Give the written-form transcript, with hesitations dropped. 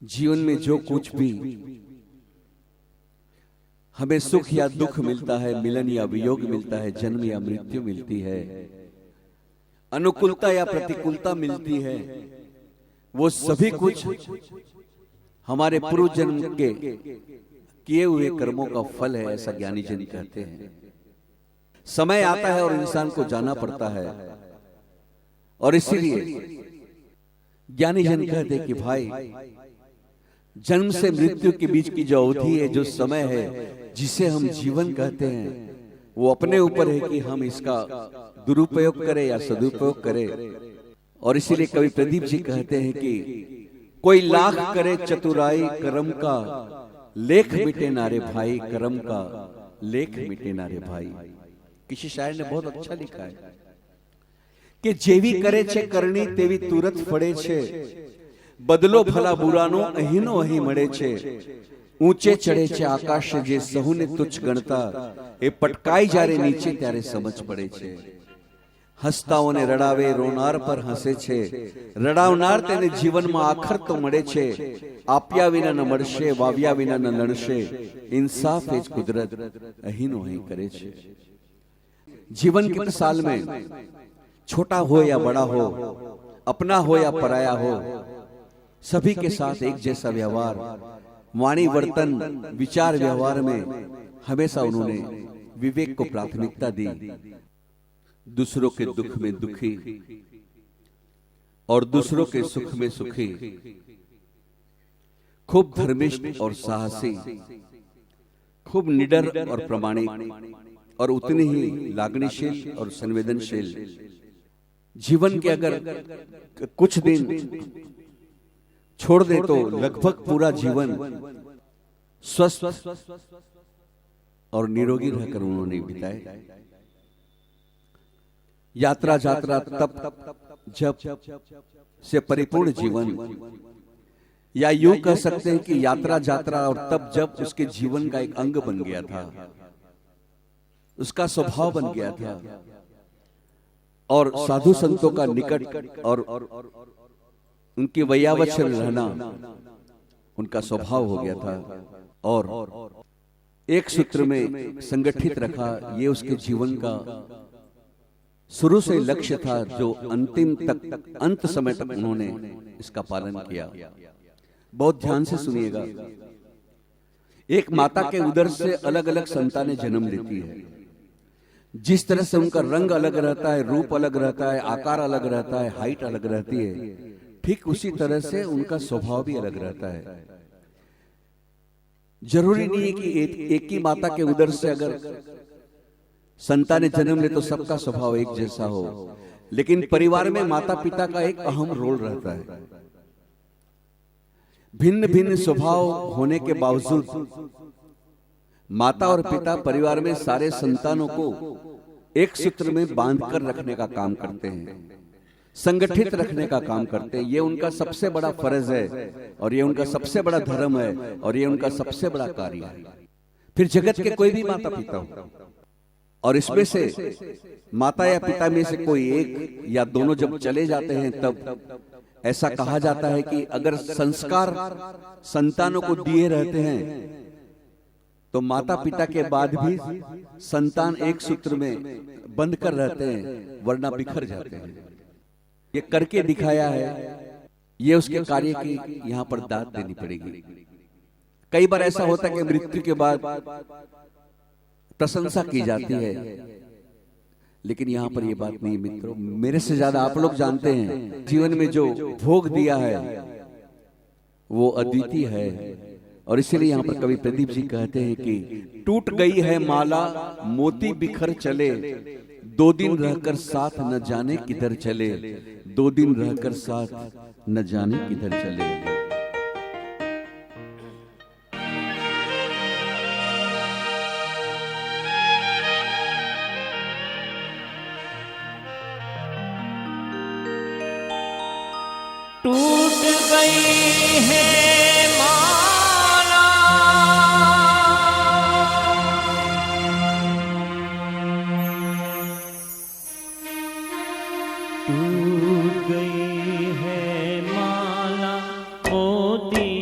जीवन में जो कुछ भी हमें सुख या दुख मिलता है, मिलन या वियोग मिलता है, जन्म या मृत्यु मिलती है, अनुकूलता या प्रतिकूलता मिलती है, वो सभी कुछ हमारे पूर्व जन्म के किए हुए कर्मों का फल है, ऐसा ज्ञानी जन कहते हैं। समय आता है और इंसान को जाना पड़ता है, और इसीलिए ज्ञानी जन कहते हैं कि भाई, जन्म से मृत्यु के बीच की जो अवधि है, जो समय है, जिसे हम जीवन कहते हैं, वो अपने ऊपर है कि हम इसका दुरुपयोग करें या सदुपयोग करें। और इसीलिए कवि प्रदीप जी कहते हैं कि कोई लाख करे चतुराई, कर्म का लेख मिटे नारे भाई, कर्म का लेख मिटे नारे भाई। किसी शायर ने बहुत अच्छा लिखा है कि जेवी करे छे करनी तेवी तुरत फड़े छे, बदलो भला बुरानो अहीनो अही मळे छे, ऊंचे चढ़े छे आकाश जे सहुने तुच्छ गणता, ए पटकाई जारे नीचे त्यारे समझ पड़े छे। हसताओने रडावे रोनार पर हसे छे, रडावनार तेने जीवन में आखर तो मळे छे, आप्या विना न मळशे वाव्या विना न लड़शे, इंसाफ एज कुदरत अहीनो अही करे छे। जीवन के साल में छोटा हो या बड़ा हो, अपना हो या पराया हो, सभी के साथ एक जैसा व्यवहार, वाणी वर्तन विचार व्यवहार में हमेशा उन्होंने विवेक को प्राथमिकता दी। दूसरों के दुख में दुखी और दूसरों के सुख में सुखी, खूब धर्मिष्ठ और साहसी, खूब निडर और प्रामाणिक, और उतनी ही लागनीशील और संवेदनशील। जीवन के अगर कुछ दिन छोड़ दे तो लगभग पूरा जीवन स्वस्थ और निरोगी रहकर उन्होंने बिताए। यात्रा जात्रा तप जप से परिपूर्ण जीवन, या यूं कह सकते हैं कि यात्रा जात्रा और तप जप उसके जीवन का एक अंग बन गया था, उसका स्वभाव बन गया था, और साधु संतों का निकट और उनकी वैयावचन रहना उनका स्वभाव हो गया था, और एक सूत्र में संगठित रखा। ये उसके जीवन का शुरू से लक्ष्य था, जो अंतिम तक, अंत समय तक उन्होंने इसका पालन किया। बहुत ध्यान से सुनिएगा। एक माता के उदर से अलग अलग संतानें जन्म लेती है। जिस तरह से उनका रंग अलग रहता है, रूप अलग रहता है, आकार अलग रहता है, हाइट अलग रहती है, ठीक उसी तरह से उनका स्वभाव भी अलग रहता है। जरूरी नहीं है कि एक ही माता के उदर से अगर संतानें जन्म ले तो सबका स्वभाव एक जैसा हो, लेकिन परिवार में माता पिता का एक अहम रोल रहता है। भिन्न भिन्न स्वभाव होने के बावजूद माता और पिता परिवार में सारे संतानों को एक सूत्र में बांधकर रखने का काम करते हैं, संगठित रखने का काम करते हैं। ये उनका सबसे बड़ा फर्ज है, और ये उनका सबसे बड़ा धर्म है, और ये उनका सबसे बड़ा कार्य है। फिर जगत के कोई भी माता पिता हो, और इसमें से माता या पिता में से कोई एक या दोनों जब चले जाते हैं, तब ऐसा कहा जाता है कि अगर संस्कार संतानों को दिए रहते हैं तो माता पिता के बाद भी संतान एक सूत्र में बंध कर रहते हैं, वरना बिखर जाते हैं। ये करके दिखाया है, ये उसके कार्य की यहाँ पर दाद देनी पड़ेगी। कई बार ऐसा होता है कि मृत्यु के बाद प्रशंसा की जाती है, लेकिन यहाँ पर ये बात नहीं। मित्रों, मेरे से ज्यादा आप लोग जानते हैं, जीवन में जो भोग दिया है वो अद्वितीय है। और इसीलिए यहाँ पर कवि प्रदीप जी कहते हैं कि टूट गई है माला मोती बिखर चले, 2 दिन रहकर साथ न जाने किधर चले, 2 दिन रहकर साथ न जाने किधर चले। टूट गई है टूट गई है माला मोती